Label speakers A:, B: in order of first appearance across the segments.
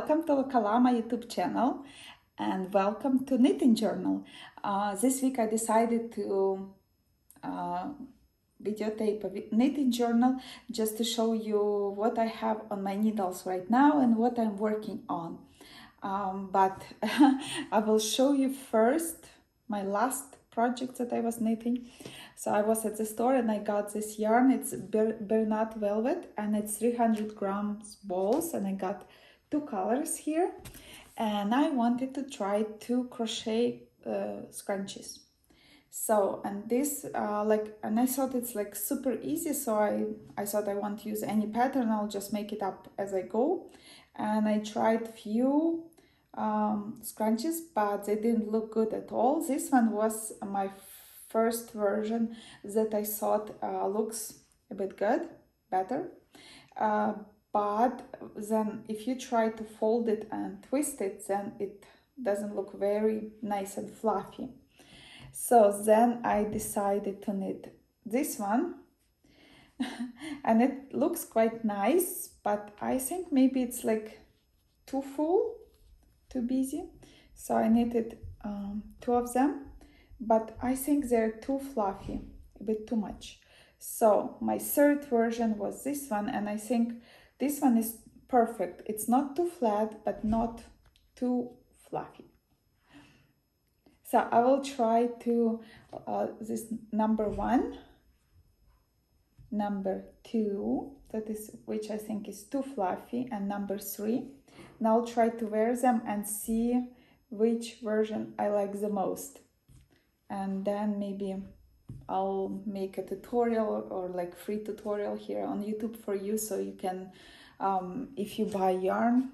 A: welcome to Kalama YouTube channel and welcome to Knitting Journal. This week I decided to videotape a knitting journal just to show you what I have on my needles right now and what I'm working on. But I will show you first my last project that I was knitting. So I was at the store and I got this yarn. It's Bernat Velvet and it's 300 grams balls, and I got two colors here. And I wanted to try to crochet scrunchies. So, and this and I thought it's like super easy, so I thought I won't use any pattern, I'll just make it up as I go. And I tried few scrunchies, but they didn't look good at all. This one was my first version that I thought looks a bit good, better. But then if you try to fold it and twist it, then it doesn't look very nice and fluffy. So then I decided to knit this one and it looks quite nice, but I think maybe it's like too full, too busy. So I knitted two of them, but I think they're too fluffy, a bit too much. So my third version was this one, and I think this one is perfect. It's not too flat, but not too fluffy. So I will try to this number one, number two, that is, which I think is too fluffy, and number three. And I'll try to wear them and see which version I like the most. And then maybe I'll make a tutorial or like free tutorial here on YouTube for you, so you can, if you buy yarn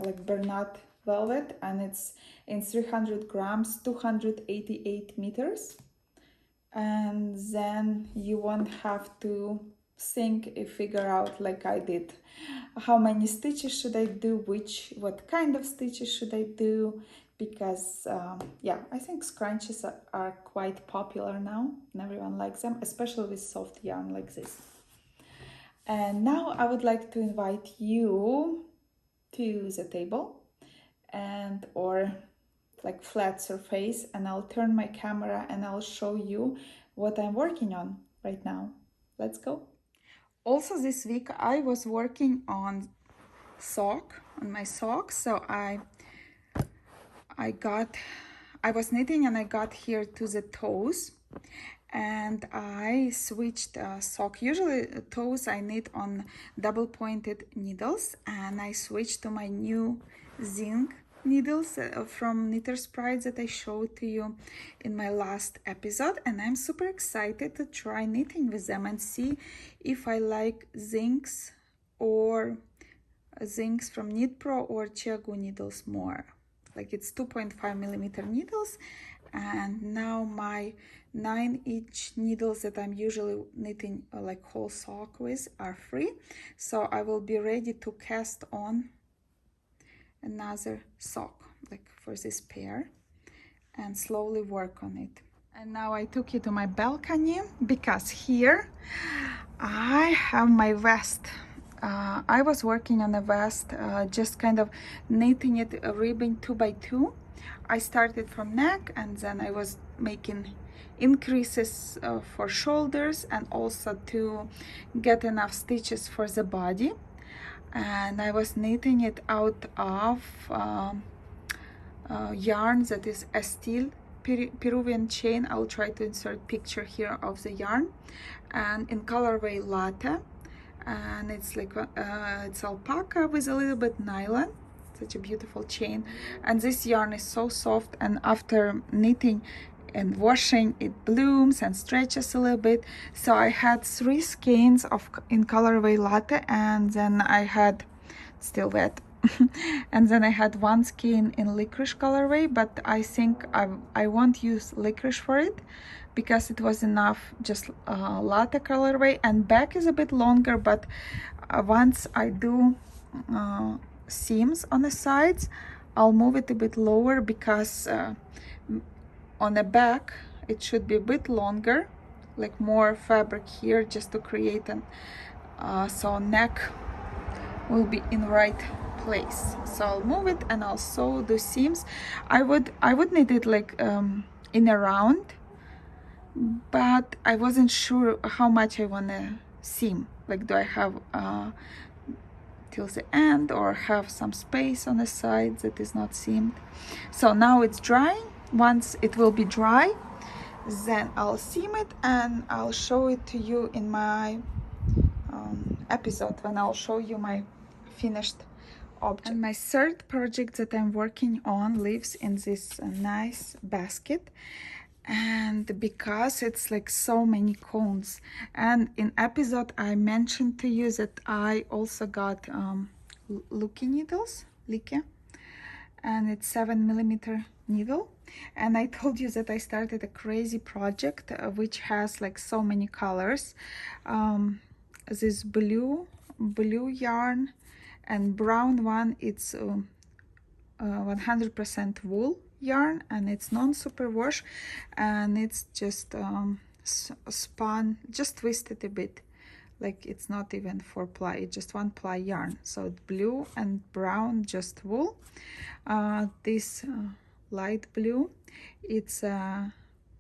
A: like Bernat Velvet, and it's in 300 grams, 288 meters, and then you won't have to figure out like I did, how many stitches should I do, what kind of stitches should I do, because yeah, I think scrunchies are quite popular now and everyone likes them, especially with soft yarn like this. And now I would like to invite you to the table and or like flat surface, and I'll turn my camera and I'll show you what I'm working on right now. Let's go. Also this week I was working on my socks. So I was knitting and I got here to the toes, and I switched sock. Usually toes I knit on double pointed needles, and I switched to my new zinc needles from Knitter's Pride that I showed to you in my last episode, and I'm super excited to try knitting with them and see if I like zincs or zincs from Knit Pro or Chiagu needles more. Like it's 2.5 millimeter needles, and now my 9-inch needles that I'm usually knitting like whole sock with are free, so I will be ready to cast on another sock like for this pair and slowly work on it. And now I took you to my balcony because here I have my vest. I was working on a vest, just kind of knitting it, ribbing 2 by 2. I started from neck, and then I was making increases for shoulders and also to get enough stitches for the body. And I was knitting it out of yarn that is a steel Peruvian chain. I'll try to insert picture here of the yarn, and in colorway latte, and it's like it's alpaca with a little bit nylon. Such a beautiful chain, and this yarn is so soft, and after knitting and washing it blooms and stretches a little bit. So I had 3 skeins in colorway latte, and then I had still wet and then I had 1 skein in licorice colorway, but I think I won't use licorice for it because it was enough just latte colorway, and back is a bit longer, but once I do seams on the sides, I'll move it a bit lower because on the back it should be a bit longer, like more fabric here, just to create an so neck will be in right place. So I'll move it and I'll sew the seams. I would knit it like in a round, but I wasn't sure how much I want to seam. Like, do I have till the end or have some space on the side that is not seamed? So now it's drying. Once it will be dry, then I'll seam it and I'll show it to you in my episode when I'll show you my finished object. And my third project that I'm working on lives in this nice basket, and because it's like so many cones. And in episode I mentioned to you that I also got Lucky needles, Like, and it's 7mm needle. And I told you that I started a crazy project which has like so many colors. This blue yarn and brown one, it's 100% wool yarn, and it's non-superwash, and it's just spun, just twisted a bit, like it's not even 4-ply, it's just 1-ply yarn. So it's blue and brown, just wool. This light blue, it's a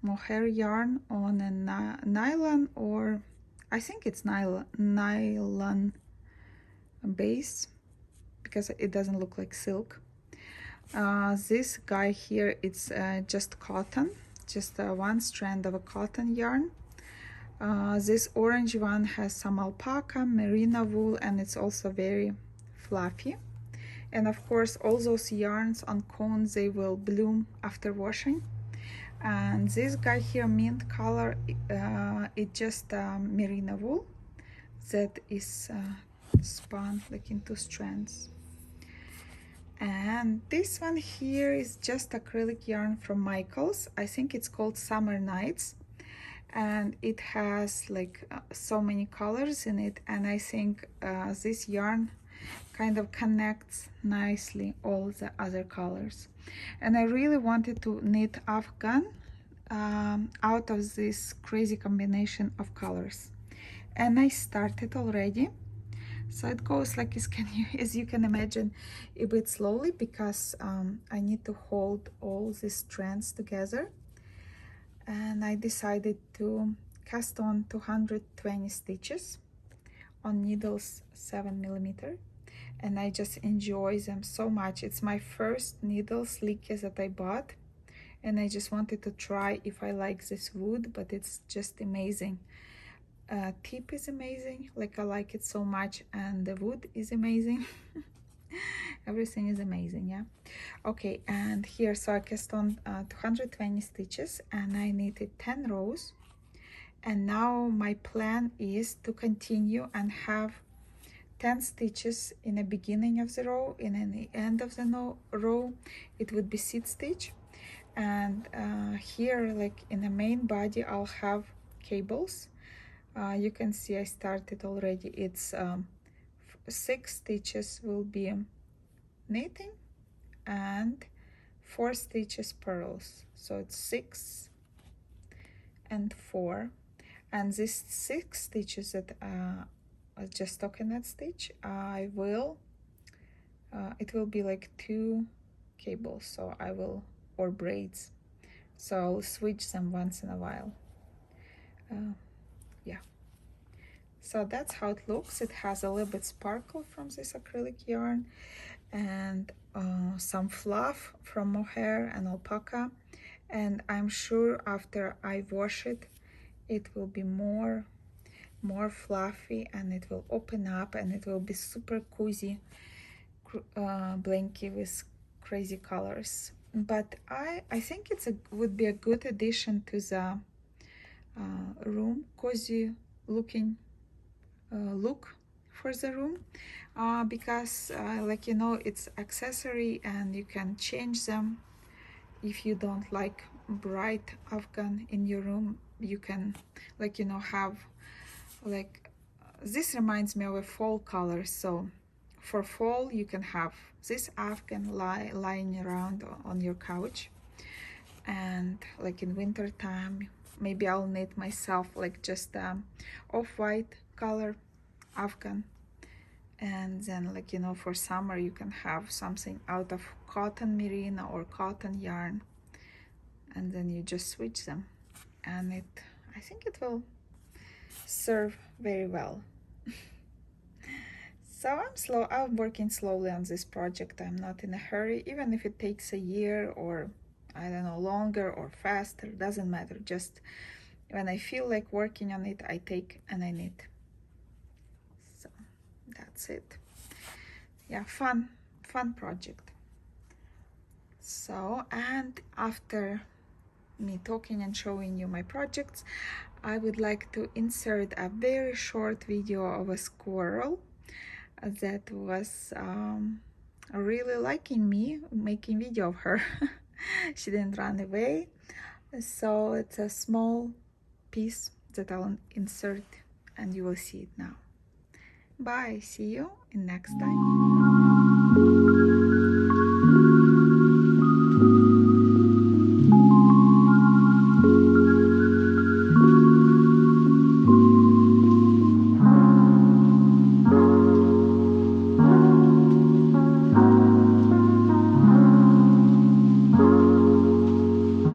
A: mohair yarn on a nylon, or I think it's nylon base, because it doesn't look like silk. This guy here, it's just cotton, just one strand of a cotton yarn. This orange one has some alpaca, merino wool, and it's also very fluffy. And of course, all those yarns on cones, they will bloom after washing. And this guy here, mint color, it's just merino wool that is spun like in 2 strands. And this one here is just acrylic yarn from Michaels. I think it's called Summer Nights, and it has like so many colors in it, and I think this yarn kind of connects nicely all the other colors. And I really wanted to knit Afghan out of this crazy combination of colors, and I started already. So it goes like as you can imagine, a bit slowly, because I need to hold all these strands together. And I decided to cast on 220 stitches on needles 7mm, and I just enjoy them so much. It's my first needles Like that I bought, and I just wanted to try if I like this wood, but it's just amazing. Tip is amazing, like I like it so much, and the wood is amazing. Everything is amazing, yeah. Okay, and here, so I cast on 220 stitches, and I knitted 10 rows. And now my plan is to continue and have 10 stitches in the beginning of the row, and in the end of the row it would be seat stitch. And here, like in the main body, I'll have cables. You can see I started already. It's 6 stitches will be knitting and 4 stitches purls, so it's 6 and 4. And these 6 stitches that are just stockinette stitch, I will it will be like 2 cables, so I will, or braids, so I'll switch them once in a while. Yeah, so that's how it looks. It has a little bit sparkle from this acrylic yarn, and some fluff from mohair and alpaca. And I'm sure after I wash it, it will be more fluffy, and it will open up, and it will be super cozy blanket with crazy colors. But I think would be a good addition to the room, cozy looking look for the room, because like it's accessory, and you can change them. If you don't like bright Afghan in your room, you can have like this reminds me of a fall color. So for fall, you can have this Afghan lying around on your couch. And like in winter time, maybe I'll knit myself like just off-white color Afghan, And then, like, you know, for summer you can have something out of cotton merino or cotton yarn, and then you just switch them, and I think it will serve very well. So I'm working slowly on this project. I'm not in a hurry, even if it takes a year or I don't know, longer or faster, doesn't matter. Just when I feel like working on it, I take and I knit. So that's it. Yeah, fun project. So, and after me talking and showing you my projects, I would like to insert a very short video of a squirrel that was really liking me making video of her. She didn't run away, so it's a small piece that I'll insert and you will see it now. Bye, see you in next time.